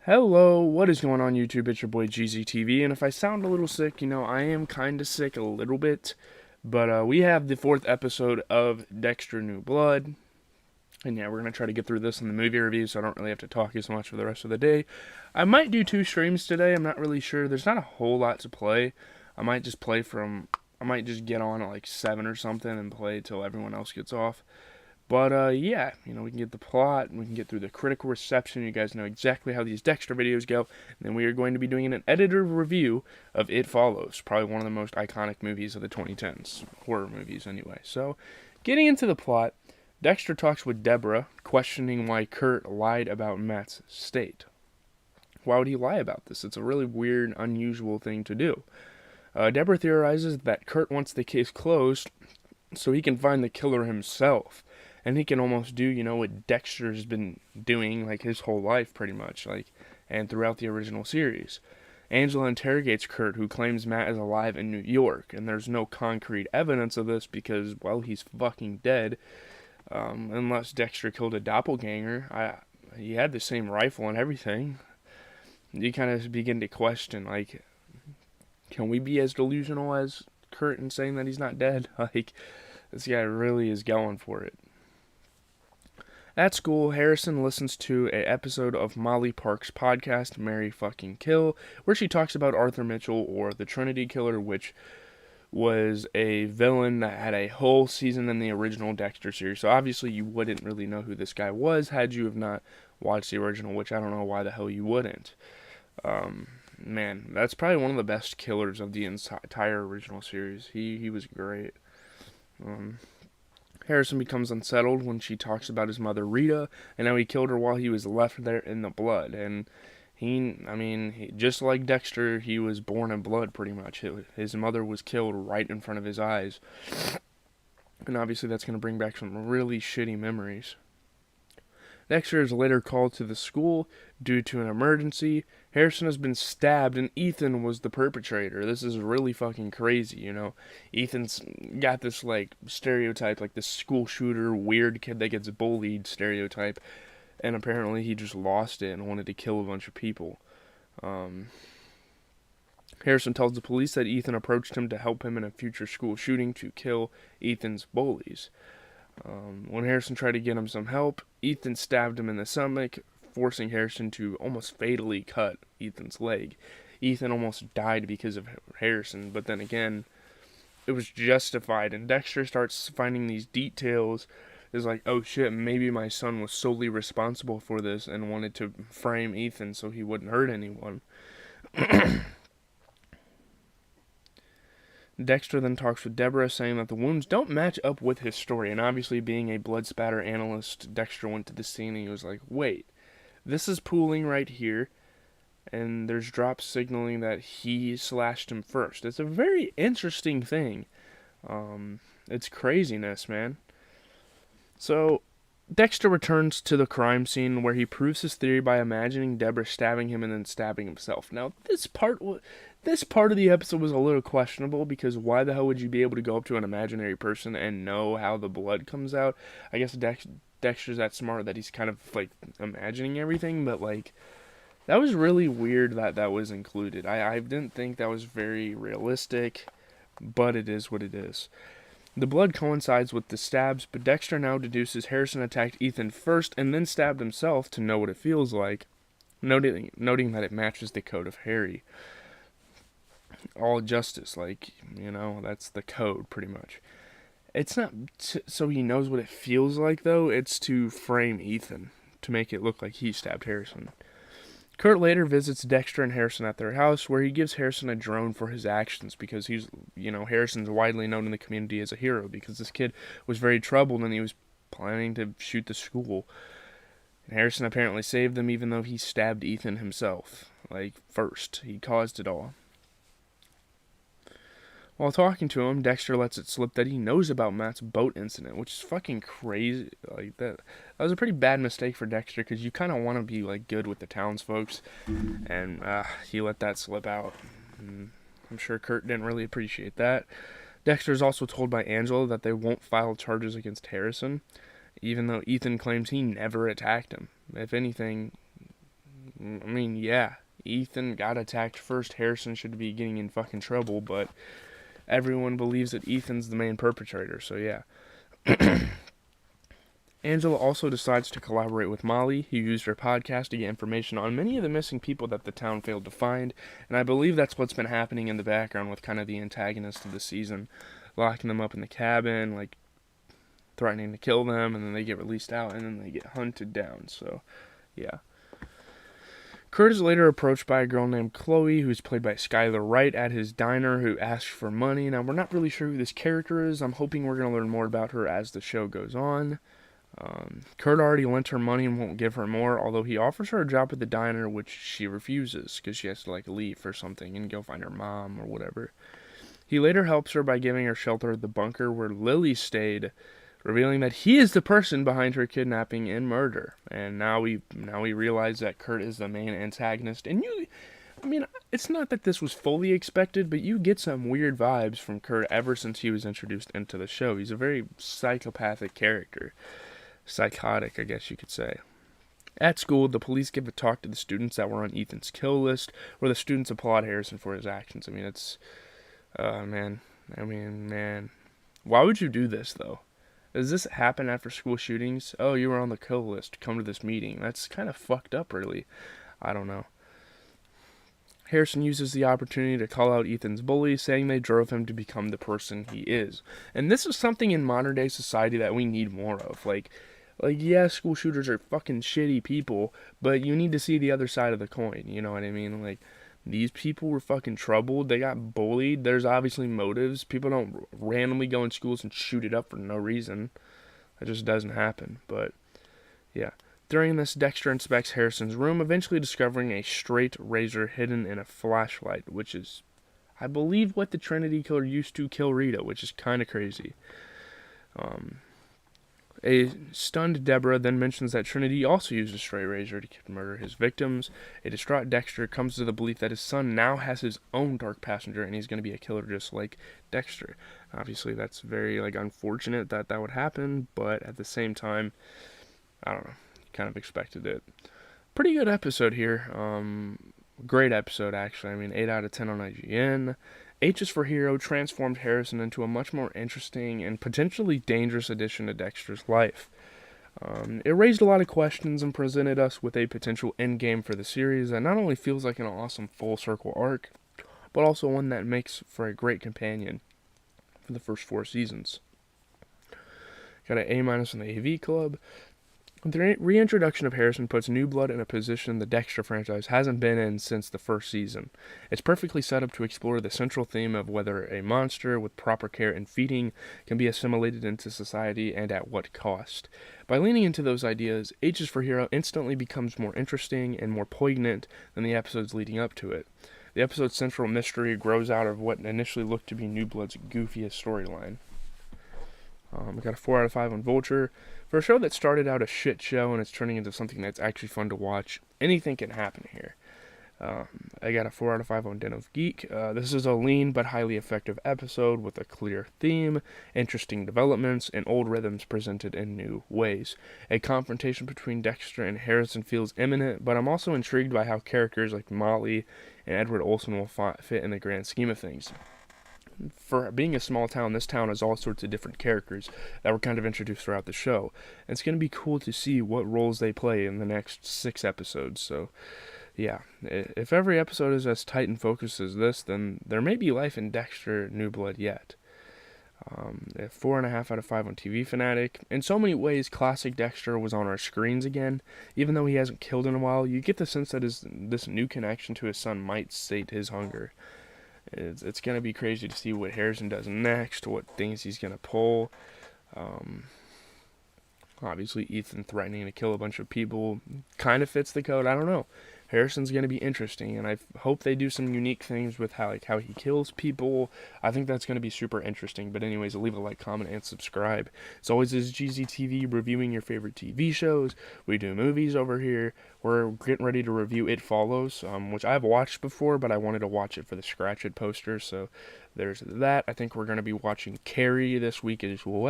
Hello, what is going on YouTube? It's your boy GZTV, and if I sound a little sick, I am kind of sick a little bit, but we have the fourth episode of Dexter New Blood, and yeah, we're going to try to get through this in the movie review, so I don't really have to talk as much for the rest of the day. I might do 2 streams today, I'm not really sure. There's not a whole lot to play. I might just get on at like 7 or something and play till everyone else gets off. But yeah, we can get the plot, and we can get through the critical reception. You guys know exactly how these Dexter videos go. And then we are going to be doing an editor review of It Follows, probably one of the most iconic movies of the 2010s, horror movies anyway. So, getting into the plot, Dexter talks with Deborah, questioning why Kurt lied about Matt's state. Why would he lie about this? It's a really weird, unusual thing to do. Deborah theorizes that Kurt wants the case closed so he can find the killer himself. And he can almost do, what Dexter's been doing, like, his whole life, pretty much, and throughout the original series. Angela interrogates Kurt, who claims Matt is alive in New York, and there's no concrete evidence of this because, well, he's fucking dead. Unless Dexter killed a doppelganger. He had the same rifle and everything. You kind of begin to question, can we be as delusional as Kurt in saying that he's not dead? This guy really is going for it. At school, Harrison listens to an episode of Molly Park's podcast, Mary Fucking Kill, where she talks about Arthur Mitchell, or the Trinity Killer, which was a villain that had a whole season in the original Dexter series. So obviously you wouldn't really know who this guy was had you have not watched the original, which I don't know why the hell you wouldn't. Man, that's probably one of the best killers of the entire original series. He was great. Harrison becomes unsettled when she talks about his mother Rita and how he killed her while he was left there in the blood. And he just like Dexter, he was born in blood pretty much. His mother was killed right in front of his eyes. And obviously that's going to bring back some really shitty memories. Dexter is later called to the school due to an emergency. Harrison has been stabbed and Ethan was the perpetrator. This is really fucking crazy, Ethan's got this, stereotype, this school shooter, weird kid that gets bullied stereotype. And apparently he just lost it and wanted to kill a bunch of people. Harrison tells the police that Ethan approached him to help him in a future school shooting to kill Ethan's bullies. When Harrison tried to get him some help, Ethan stabbed him in the stomach, forcing Harrison to almost fatally cut Ethan's leg. Ethan almost died because of Harrison, but then again, it was justified, and Dexter starts finding these details. Is like, oh shit, maybe my son was solely responsible for this and wanted to frame Ethan so he wouldn't hurt anyone. Dexter then talks with Deborah, saying that the wounds don't match up with his story, and obviously being a blood spatter analyst, Dexter went to the scene and he was like, wait, this is pooling right here, and there's drops signaling that he slashed him first. It's a very interesting thing. It's craziness, man. So, Dexter returns to the crime scene where he proves his theory by imagining Deborah stabbing him and then stabbing himself. Now, this part of the episode was a little questionable because why the hell would you be able to go up to an imaginary person and know how the blood comes out? I guess Dexter's that smart that he's kind of imagining everything, but that was really weird that was included. I didn't think that was very realistic, but it is what it is. The blood coincides with the stabs, but Dexter now deduces Harrison attacked Ethan first and then stabbed himself to know what it feels like, noting that it matches the code of Harry. All justice, that's the code, pretty much. It's not so he knows what it feels like, though. It's to frame Ethan, to make it look like he stabbed Harrison. Kurt later visits Dexter and Harrison at their house, where he gives Harrison a drone for his actions, because Harrison's widely known in the community as a hero, because this kid was very troubled and he was planning to shoot the school. And Harrison apparently saved them, even though he stabbed Ethan himself, first. He caused it all. While talking to him, Dexter lets it slip that he knows about Matt's boat incident, which is fucking crazy. That was a pretty bad mistake for Dexter, because you kind of want to be good with the townsfolks, and he let that slip out. And I'm sure Kurt didn't really appreciate that. Dexter is also told by Angela that they won't file charges against Harrison, even though Ethan claims he never attacked him. If anything, I mean, yeah, Ethan got attacked first. Harrison should be getting in fucking trouble, but everyone believes that Ethan's the main perpetrator, so yeah. Angela also decides to collaborate with Molly, who used her podcast to get information on many of the missing people that the town failed to find, and I believe that's what's been happening in the background with kind of the antagonist of the season, locking them up in the cabin, like threatening to kill them, and then they get released out, and then they get hunted down, so yeah. Kurt is later approached by a girl named Chloe, who's played by Skylar Wright, at his diner, who asks for money. Now, we're not really sure who this character is. I'm hoping we're going to learn more about her as the show goes on. Kurt already lent her money and won't give her more, although he offers her a job at the diner, which she refuses, because she has to, leave or something and go find her mom or whatever. He later helps her by giving her shelter at the bunker where Lily stayed, revealing that he is the person behind her kidnapping and murder. And now we realize that Kurt is the main antagonist. And it's not that this was fully expected, but you get some weird vibes from Kurt ever since he was introduced into the show. He's a very psychopathic character. Psychotic, I guess you could say. At school, the police give a talk to the students that were on Ethan's kill list, where the students applaud Harrison for his actions. Man. Why would you do this, though? Does this happen after school shootings? Oh, you were on the kill list. Come to this meeting. That's kind of fucked up, really. I don't know. Harrison uses the opportunity to call out Ethan's bullies, saying they drove him to become the person he is. And this is something in modern-day society that we need more of. Yeah, school shooters are fucking shitty people, but you need to see the other side of the coin, you know what I mean? These people were fucking troubled, they got bullied, there's obviously motives. People don't randomly go in schools and shoot it up for no reason. That just doesn't happen, but yeah. During this, Dexter inspects Harrison's room, eventually discovering a straight razor hidden in a flashlight, which is, I believe, what the Trinity Killer used to kill Rita, which is kind of crazy. A stunned Deborah then mentions that Trinity also used a straight razor to murder his victims. A distraught Dexter comes to the belief that his son now has his own dark passenger and he's going to be a killer just like Dexter. Obviously, that's very unfortunate that would happen, but at the same time, I don't know, kind of expected it. Pretty good episode here. Great episode, actually. 8 out of 10 on IGN. H is for Hero transformed Harrison into a much more interesting and potentially dangerous addition to Dexter's life. It raised a lot of questions and presented us with a potential endgame for the series that not only feels like an awesome full circle arc, but also one that makes for a great companion for the first 4 seasons. Got an A- in the AV Club. The reintroduction of Harrison puts New Blood in a position the Dexter franchise hasn't been in since the first season. It's perfectly set up to explore the central theme of whether a monster, with proper care and feeding, can be assimilated into society and at what cost. By leaning into those ideas, H is for Hero instantly becomes more interesting and more poignant than the episodes leading up to it. The episode's central mystery grows out of what initially looked to be New Blood's goofiest storyline. We got a 4 out of 5 on Vulture. For a show that started out a shit show and it's turning into something that's actually fun to watch, anything can happen here. I got a 4 out of 5 on Den of Geek. This is a lean but highly effective episode with a clear theme, interesting developments, and old rhythms presented in new ways. A confrontation between Dexter and Harrison feels imminent, but I'm also intrigued by how characters like Molly and Edward Olsen will fit in the grand scheme of things. For being a small town, this town has all sorts of different characters that were kind of introduced throughout the show. And it's going to be cool to see what roles they play in the next 6 episodes. So, yeah, if every episode is as tight and focused as this, then there may be life in Dexter New Blood yet. 4.5 out of 5 on TV Fanatic. In so many ways, classic Dexter was on our screens again. Even though he hasn't killed in a while, you get the sense that this new connection to his son might sate his hunger. It's going to be crazy to see what Harrison does next, what things he's going to pull. Obviously, Ethan threatening to kill a bunch of people kind of fits the code. I don't know. Harrison's going to be interesting, and I hope they do some unique things with how he kills people. I think that's going to be super interesting. But anyways, leave a like, comment, and subscribe. As always, this is GZTV reviewing your favorite TV shows. We do movies over here. We're getting ready to review It Follows, which I've watched before, but I wanted to watch it for the Scratch It poster, so there's that. I think we're going to be watching Carrie this week as well.